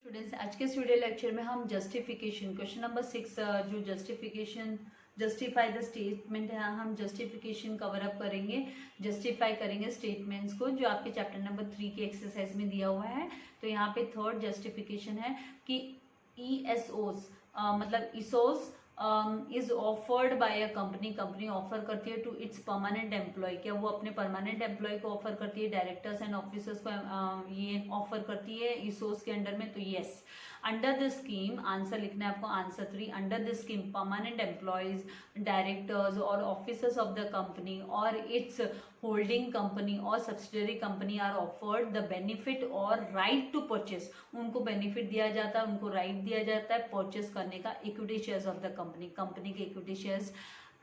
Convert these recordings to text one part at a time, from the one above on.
Students, आज के studio lecture में हम जस्टिफिकेशन क्वेश्चन नंबर 6 जो जस्टिफाई द स्टेटमेंट है, हम जस्टिफिकेशन कवर अप करेंगे, जस्टिफाई करेंगे स्टेटमेंट्स को जो आपके चैप्टर नंबर 3 की एक्सरसाइज में दिया हुआ है। तो यहाँ पे थर्ड जस्टिफिकेशन है कि ESOs मतलब ISOs is offered by a company offer करती है टू इट्स परमानेंट एम्प्लॉय। क्या वो अपने परमानेंट एम्प्लॉय को ऑफर करती है, डायरेक्टर्स एंड ऑफिसर्स को ये ऑफर करती है ISOs के अंडर में? तो yes, under the scheme, answer लिखना है आपको, answer 3, under the scheme permanent employees, directors और ऑफिसर्स ऑफ द कंपनी और इट्स होल्डिंग कंपनी और subsidiary company are offered the benefit और राइट टू परचेस। उनको बेनिफिट दिया जाता है, उनको राइट दिया जाता है परचेस करने का equity shares of the company के equity shares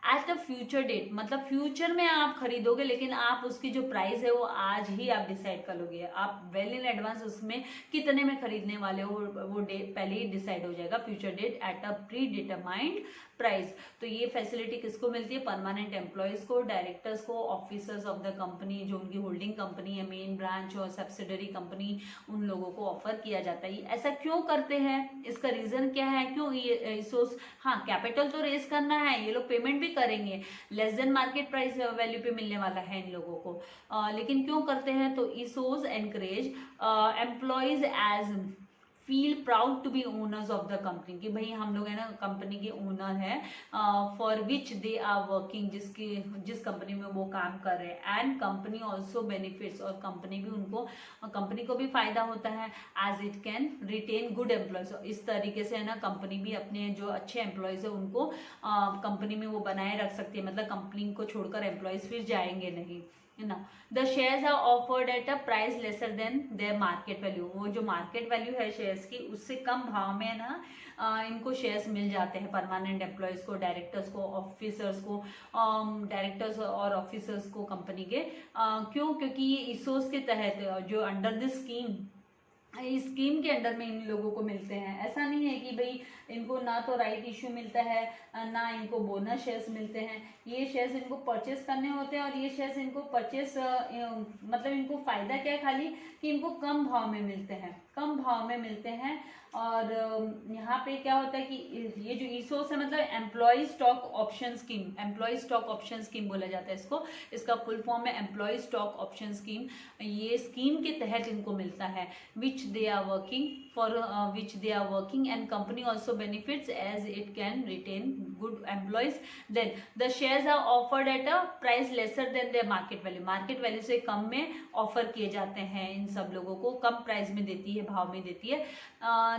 at a future date. मतलब फ्यूचर में आप खरीदोगे, लेकिन आप उसकी जो प्राइस है वो आज ही आप डिसाइड कर लोगे। आप वेल इन एडवांस उसमें कितने में खरीदने वाले हो वो डेट पहले ही डिसाइड हो जाएगा, future date at a predetermined price. तो ये फैसिलिटी किसको मिलती है? परमानेंट एम्प्लॉयज को, डायरेक्टर्स को, ऑफिसर्स ऑफ द कंपनी, जो उनकी होल्डिंग कंपनी है, मेन ब्रांच और सब्सिडरी कंपनी, उन लोगों को ऑफर किया जाता है। ऐसा क्यों करते हैं, इसका रीजन क्या है, क्यों ये सोर्स? हाँ, कैपिटल तो रेस करना है, ये लोग पेमेंट भी करेंगे, less than market price value पे मिलने वाला है इन लोगों को। लेकिन क्यों करते हैं? तो ISOs encourage employees as feel proud to be owners of the company, कि भाई हम लोग है ना कंपनी के ओनर है, for which they are working, जिस कंपनी में वो काम कर रहे हैं। एंड कंपनी ऑल्सो बेनिफिट्स, और कंपनी भी उनको, कंपनी को भी फायदा होता है, as it can retain good employees. इस तरीके से है ना कंपनी भी अपने जो अच्छे एम्प्लॉयज है उनको कंपनी में वो बनाए रख सकती है, मतलब कंपनी को छोड़कर एम्प्लॉयज फिर जाएंगे नहीं, है ना। The shares are offered at a price lesser than their market value. वो जो मार्केट वैल्यू है शेयर्स की, उससे कम भाव में ना इनको शेयर्स मिल जाते हैं परमानेंट एम्प्लॉयज को, डायरेक्टर्स को, ऑफिसर्स को, डायरेक्टर्स और ऑफिसर्स को कंपनी के। क्यों? क्योंकि ये ISOs के तहत जो अंडर द स्कीम, इस स्कीम के अंडर में इन लोगों को मिलते हैं। ऐसा नहीं है कि भाई इनको ना तो राइट इश्यू मिलता है, ना इनको बोनस शेयर्स मिलते हैं। ये शेयर्स इनको परचेस करने होते हैं, और ये शेयर्स इनको परचेस मतलब इनको फायदा क्या है, खाली कि इनको कम भाव में मिलते हैं, कम भाव में मिलते हैं। और यहाँ पे क्या होता है कि ये जो ISOs है मतलब employee stock option scheme, employee stock option scheme बोला जाता है इसको, इसका फुल फॉर्म है एम्प्लॉय स्टॉक ऑप्शन स्कीम। ये स्कीम के तहत इनको मिलता है, which they are working for, which they are working, and company also benefits as it can retain good employees. Then the shares are offered at a price lesser than their market value, market value से कम में offer किए जाते हैं, इन सब लोगों को कम price में देती है, भाव में देती है।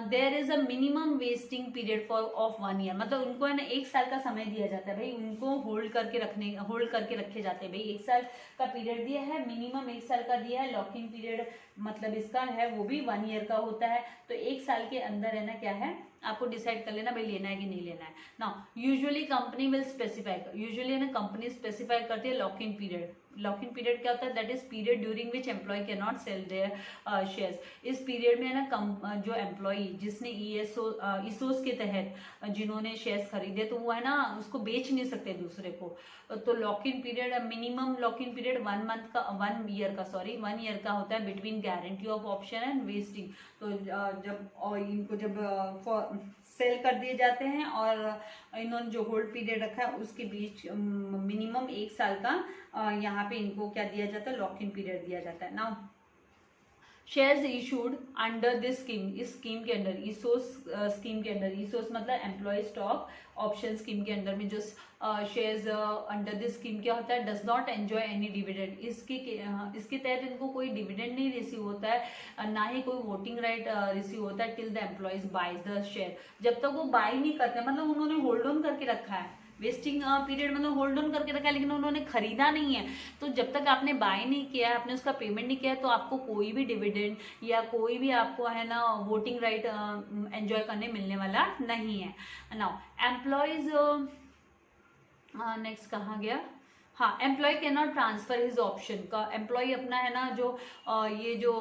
There is a minimum vesting period for of 1 year, मतलब उनको है ना 1 साल का समय दिया जाता है, भाई उनको होल्ड करके रखे जाते हैं। भाई 1 साल का पीरियड दिया है, मिनिमम 1 साल का दिया है। लॉकिंग पीरियड मतलब इसका है वो भी 1 ईयर का होता है। तो 1 साल के अंदर है ना क्या है, आपको डिसाइड कर लेना भाई लेना है कि नहीं लेना है ना। Usually company will specify, usually ना कंपनी स्पेसिफाई करती है लॉकिंग पीरियड। लॉकिंग पीरियड क्या होता है? That is period during which employee can not sell their shares. इस पीरियड में ना जो एम्प्लॉय जिसने ISOs के तहत जिन्होंने शेयर्स खरीदे, तो वो है ना उसको बेच नहीं सकते दूसरे को। तो lock in period, minimum lock in period 1 year का होता है between guarantee of option and wasting. तो जब सेल कर दिए जाते हैं और इन्होंने जो होल्ड पीरियड रखा है उसके बीच मिनिमम 1 साल का यहाँ पे इनको क्या दिया जाता है, लॉक इन पीरियड दिया जाता है। Now shares issued under this scheme, इस स्कीम के अंडर, ISOs स्कीम के अंदर, ISOs मतलब एम्प्लॉय स्टॉक ऑप्शन स्कीम के अंदर में जो शेयर्स अंडर दिस स्कीम क्या होता है, does not enjoy any dividend. इसके तहत इनको कोई डिविडेंड नहीं रिसीव होता है, ना ही कोई वोटिंग राइट रिसीव होता है till the employees buys the share. जब तक वो बाय नहीं करते, मतलब उन्होंने होल्ड ऑन करके रखा है, वेस्टिंग पीरियड मतलब होल्ड ऑन करके रखा है, लेकिन उन्होंने खरीदा नहीं है। तो जब तक आपने बाय नहीं किया है, आपने उसका पेमेंट नहीं किया है, तो आपको कोई भी डिविडेंड या कोई भी आपको है ना वोटिंग राइट एंजॉय करने मिलने वाला नहीं है। नाउ एम्प्लॉयज, नेक्स्ट कहाँ गया, हाँ, employee can not transfer his option का, एम्प्लॉय अपना है ना जो ये जो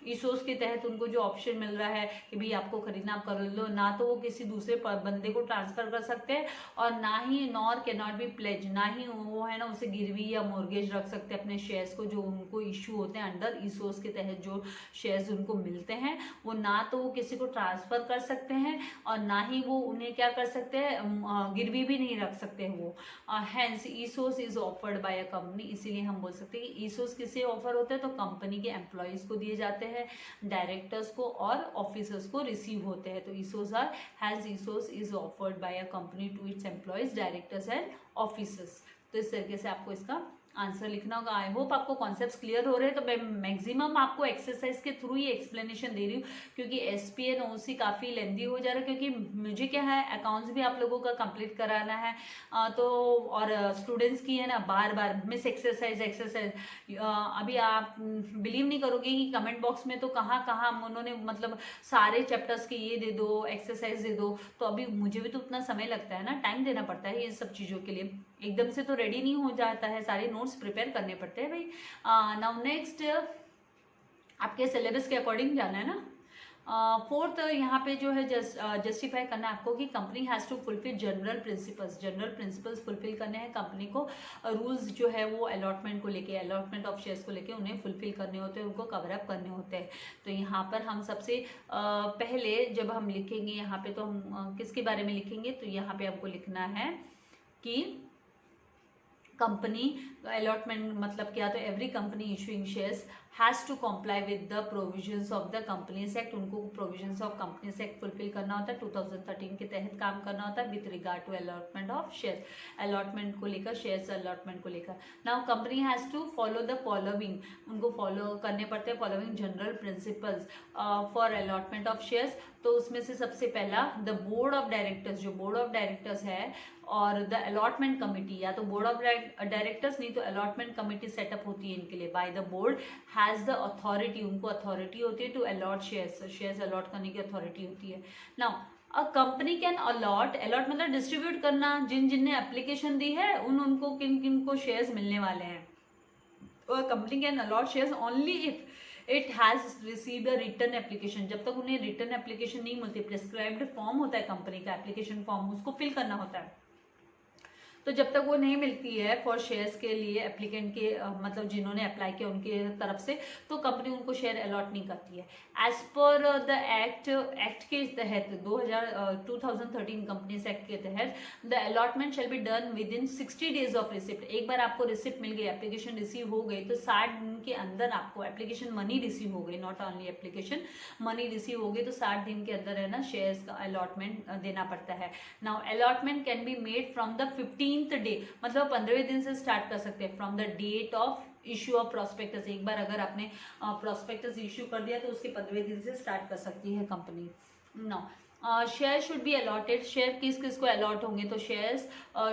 ईसोस के तहत उनको जो ऑप्शन मिल रहा है कि भाई आपको खरीदना आप कर लो, ना तो वो किसी दूसरे बंदे को ट्रांसफर कर सकते हैं और ना ही nor can not be pledge, ना ही वो है ना उसे गिरवी या मोर्गेज रख सकते हैं अपने शेयर्स को जो उनको इशू होते हैं अंडर ईसोस के तहत जो शेयर्स उनको मिलते हैं, वो ना तो वो किसी को ट्रांसफर कर सकते हैं और ना ही वो उन्हें क्या कर सकते हैं, गिरवी भी नहीं रख सकते हैं वो। Hence ESOS is offered by a company, इसीलिए हम बोल सकते हैं कि ईसोस किसे ऑफर होते हैं, तो कंपनी के एम्प्लॉयज को दिए जाते हैं, डायरेक्टर्स को और ऑफिसर्स को रिसीव होते हैं। तो ESOS are has ESOS is offered by a company to its employees, directors and officers. तो इस तरीके से आपको इसका आंसर लिखना होगा। आई होप आपको कॉन्सेप्ट्स क्लियर हो रहे हैं। तो मैं मैक्सिमम आपको एक्सरसाइज के थ्रू ही एक्सप्लेनेशन दे रही हूँ क्योंकि एसपीएन ओसी काफ़ी लेंदी हो जा रहा है, क्योंकि मुझे क्या है अकाउंट्स भी आप लोगों का कंप्लीट कराना है, तो और स्टूडेंट्स की है ना बार बार मिस एक्सरसाइज अभी आप बिलीव नहीं करोगे कि कमेंट बॉक्स में तो कहाँ कहाँ उन्होंने मतलब सारे चैप्टर्स के ये दे दो, एक्सरसाइज दे दो, तो अभी मुझे भी तो उतना समय लगता है ना, टाइम देना पड़ता है ये सब चीज़ों के लिए, एकदम से तो रेडी नहीं हो जाता है, सारे नोट्स प्रिपेयर करने पड़ते हैं भाई। नाउ नेक्स्ट आपके सिलेबस के अकॉर्डिंग जाना है ना। फोर्थ यहाँ पे जो है जस्टिफाई करना है आपको कि company has to fulfil general principles fulfil करने हैं कंपनी को, रूल्स जो है वो अलॉटमेंट को लेके, अलॉटमेंट ऑफ शेयर्स को लेके उन्हें फुलफिल करने होते हैं, उनको कवर अप करने होते हैं। तो यहाँ पर हम सबसे पहले जब हम लिखेंगे यहाँ पे, तो हम किसके बारे में लिखेंगे, तो यहाँ पे हमको लिखना है कि कंपनी अलॉटमेंट मतलब क्या, तो every company issuing shares has to comply with the provisions of the Companies Act, उनको provisions of Companies Act fulfil करना होता है, 2013 के तहत काम करना होता है with regard to allotment of shares, allotment को लेकर, शेयर्स अलॉटमेंट को लेकर। Now company has to follow the following, उनको फॉलो करने पड़ते हैं following general principles for allotment of shares. तो उसमें से सबसे पहला द बोर्ड ऑफ डायरेक्टर्स, जो बोर्ड ऑफ डायरेक्टर्स है और द अलॉटमेंट कमिटी, या तो बोर्ड ऑफ डायरेक्टर्स नहीं तो अलॉटमेंट कमिटी सेटअप होती है इनके लिए, by the board has the authority, उनको अथॉरिटी होती है to allot shares, shares allot करने की अथॉरिटी होती है। Now a company can allot, allot मतलब डिस्ट्रीब्यूट करना, जिन जिन ने एप्लीकेशन दी है उनको किन किन को शेयर्स मिलने वाले हैं। Company can allot shares only if it has received a return application, जब तक उन्हें रिटर्न एप्लीकेशन नहीं मिलती, प्रिस्क्राइब्ड फॉर्म होता है कंपनी का एप्लीकेशन फॉर्म, उसको फिल करना होता है, तो जब तक वो नहीं मिलती है फॉर शेयर्स के लिए एप्लीकेंट के मतलब जिन्होंने अप्लाई किया उनके तरफ से, तो कंपनी उनको शेयर अलॉट नहीं करती है। एज पर द एक्ट के तहत 2013 कंपनीज एक्ट के तहत the allotment shall be done with in 60 days of receipt. एक बार आपको रिसिप्ट मिल गई, एप्लीकेशन रिसीव हो गई, तो 60 दिन के अंदर आपको एप्लीकेशन मनी रिसीव हो गई, not only application money receive हो गई, तो 60 दिन के अंदर है ना शेयर्स का अलॉटमेंट देना पड़ता है। Now allotment can be made from the 15th day, मतलब 15वें दिन से स्टार्ट कर सकते हैं, from the date of issue of prospectus. एक बार अगर आपने प्रोस्पेक्टस इशू कर दिया तो उसके 15वें दिन से स्टार्ट कर सकती है company. Now share should be allotted, share किस किस को अलॉट होंगे, तो shares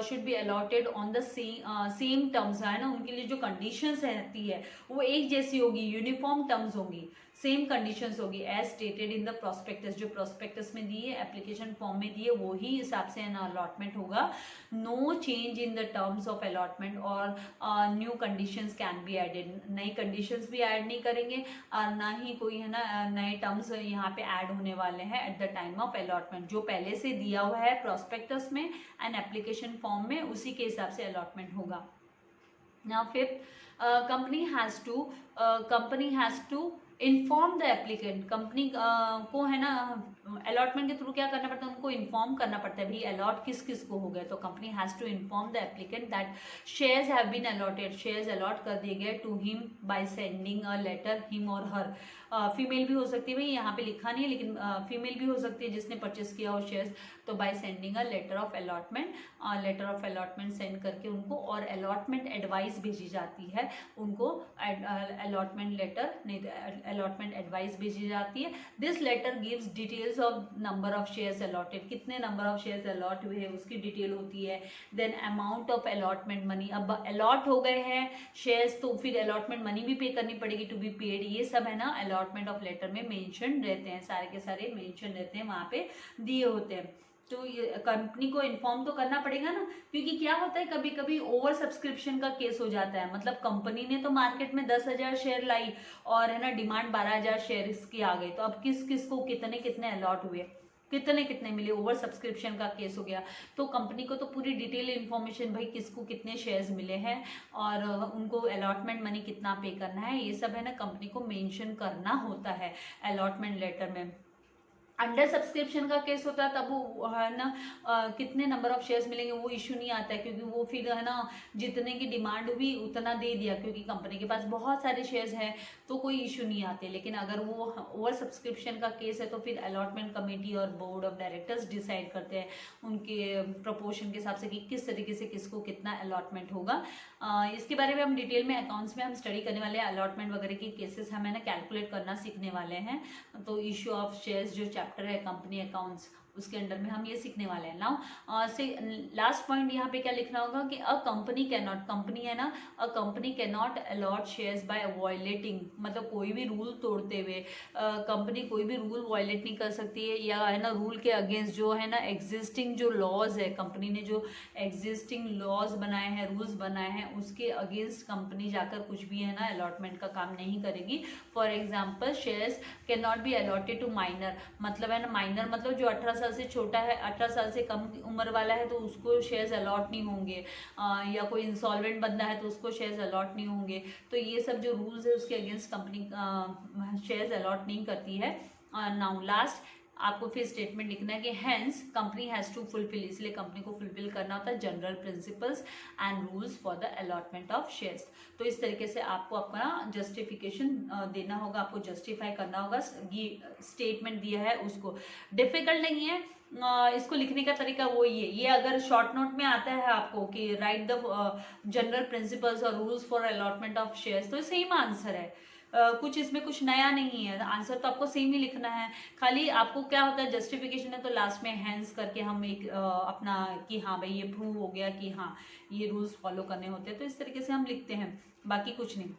should be allotted on the same terms, है ना, उनके लिए जो कंडीशंस रहती है वो एक जैसी होगी, यूनिफॉर्म टर्म्स होंगी, सेम कंडीशंस होगी as stated in the prospectus, जो प्रोस्पेक्टस में दिए, एप्लीकेशन फॉर्म में दिए, वो ही हिसाब से ना अलॉटमेंट होगा। No change in the terms of allotment और new conditions can be added, नई कंडीशंस भी ऐड नहीं करेंगे और ना ही कोई है ना नए टर्म्स यहाँ पे ऐड होने वाले हैं at the time of allotment. जो पहले से दिया हुआ है प्रोस्पेक्टस में एंड एप्लीकेशन फॉर्म में, उसी के हिसाब से अलॉटमेंट होगा। Now fifth, company has to inform the applicant, company को है ना अलॉटमेंट के थ्रू क्या करना पड़ता है, उनको इन्फॉर्म करना पड़ता है भाई अलॉट किस किस को हो गए, तो company has to inform the applicant that shares have been allotted, shares allot कर दिए गए to him by sending a letter, him और हर, फीमेल भी हो सकती है भाई, यहाँ पे लिखा नहीं है लेकिन फीमेल भी हो सकती है जिसने परचेस किया हो शेयर्स, तो by sending a letter of allotment, letter of allotment send करके उनको, और अलॉटमेंट एडवाइस भेजी जाती है उनको, अलॉटमेंट लेटर नहीं अलॉटमेंट एडवाइस भेजी जाती है। This letter gives details of number of shares allotted, कितने नंबर ऑफ शेयर्स अलॉट हुए हैं उसकी डिटेल होती है, then amount of allotment money, अब अलॉट हो गए हैं शेयर्स तो फिर अलॉटमेंट मनी भी पे करनी पड़ेगी टू बी पेड, ये सब है ना अलॉटमेंट ऑफ लेटर में मेंशन रहते हैं, सारे के सारे मेंशन रहते हैं, वहां पे दिए होते हैं। तो ये कंपनी को इन्फॉर्म तो करना पड़ेगा ना, क्योंकि क्या होता है कभी कभी ओवर सब्सक्रिप्शन का केस हो जाता है। मतलब कंपनी ने तो मार्केट में 10,000 शेयर लाई और है ना डिमांड 12,000 शेयर इसकी आ गई, तो अब किस किस को कितने कितने अलॉट हुए, कितने कितने मिले, ओवर सब्सक्रिप्शन का केस हो गया। तो कंपनी को तो पूरी डिटेल इन्फॉर्मेशन भाई किसको कितने शेयर्स मिले हैं और उनको अलॉटमेंट मनी कितना पे करना है, ये सब है ना कंपनी को मेंशन करना होता है अलॉटमेंट लेटर में। अंडर सब्सक्रिप्शन का केस होता है तब वो है ना कितने नंबर ऑफ शेयर्स मिलेंगे वो इशू नहीं आता है, क्योंकि वो फिर है ना जितने की डिमांड हुई उतना दे दिया, क्योंकि कंपनी के पास बहुत सारे शेयर्स हैं तो कोई इशू नहीं आते। लेकिन अगर वो ओवर सब्सक्रिप्शन का केस है तो फिर अलॉटमेंट कमेटी और बोर्ड ऑफ डायरेक्टर्स डिसाइड करते हैं उनके प्रपोर्शन के हिसाब से कि किस तरीके से किसको कितना अलॉटमेंट होगा। इसके बारे में हम डिटेल में अकाउंट्स में हम स्टडी करने वाले हैं, अलॉटमेंट वगैरह के केसेस हमें ना कैलकुलेट करना सीखने वाले हैं। तो इशू ऑफ शेयर्स जो चैप्टर है कंपनी अकाउंट्स उसके अंडर में हम ये सीखने वाले हैं। नाउ से लास्ट पॉइंट यहाँ पे क्या लिखना होगा कि a company can not, company है ना, a company can not allot shares by violating, मतलब कोई भी रूल तोड़ते हुए कंपनी कोई भी रूल वायलेट नहीं कर सकती है, या है ना रूल के अगेंस्ट जो है ना एग्जिस्टिंग जो लॉज है, कंपनी ने जो एग्जिस्टिंग लॉज बनाए हैं रूल्स बनाए हैं उसके अगेंस्ट कंपनी जाकर कुछ भी है ना अलॉटमेंट का काम नहीं करेगी। For example shares can not be allotted to minor, मतलब है ना माइनर मतलब जो 18 साल से छोटा है, 18 साल से कम उम्र वाला है तो उसको शेयर्स अलॉट नहीं होंगे, या कोई इंसॉल्वेंट बंदा है तो उसको शेयर्स अलॉट नहीं होंगे। तो ये सब जो रूल्स है उसके अगेंस्ट कंपनी शेयर्स अलॉट नहीं करती है। नाउ लास्ट आपको फिर स्टेटमेंट लिखना है कि hence company has to fulfil, इसलिए कंपनी को फुलफिल करना होता है general principles and rules for the allotment of shares. तो इस तरीके से आपको अपना जस्टिफिकेशन देना होगा, आपको जस्टिफाई करना होगा, स्टेटमेंट दिया है उसको। डिफिकल्ट नहीं है, इसको लिखने का तरीका वो ये अगर शॉर्ट नोट में आता है आपको कि राइट द जनरल प्रिंसिपल्स और rules for allotment of shares, तो सेम आंसर है। कुछ इसमें कुछ नया नहीं है, आंसर तो आपको सेम ही लिखना है। खाली आपको क्या होता है जस्टिफिकेशन है तो लास्ट में हैंस करके हम एक अपना कि हाँ भाई ये प्रूव हो गया कि हाँ ये रूल्स फॉलो करने होते हैं, तो इस तरीके से हम लिखते हैं, बाकी कुछ नहीं।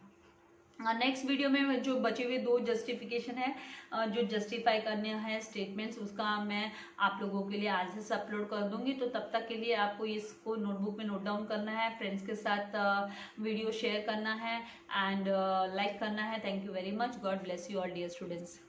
नेक्स्ट वीडियो में जो बचे हुए 2 जस्टिफिकेशन है जो जस्टिफाई करने हैं स्टेटमेंट्स, उसका मैं आप लोगों के लिए आज से अपलोड कर दूंगी। तो तब तक के लिए आपको इसको नोटबुक में नोट डाउन करना है, फ्रेंड्स के साथ वीडियो शेयर करना है एंड लाइक करना है। Thank you very much, God bless you all dear students.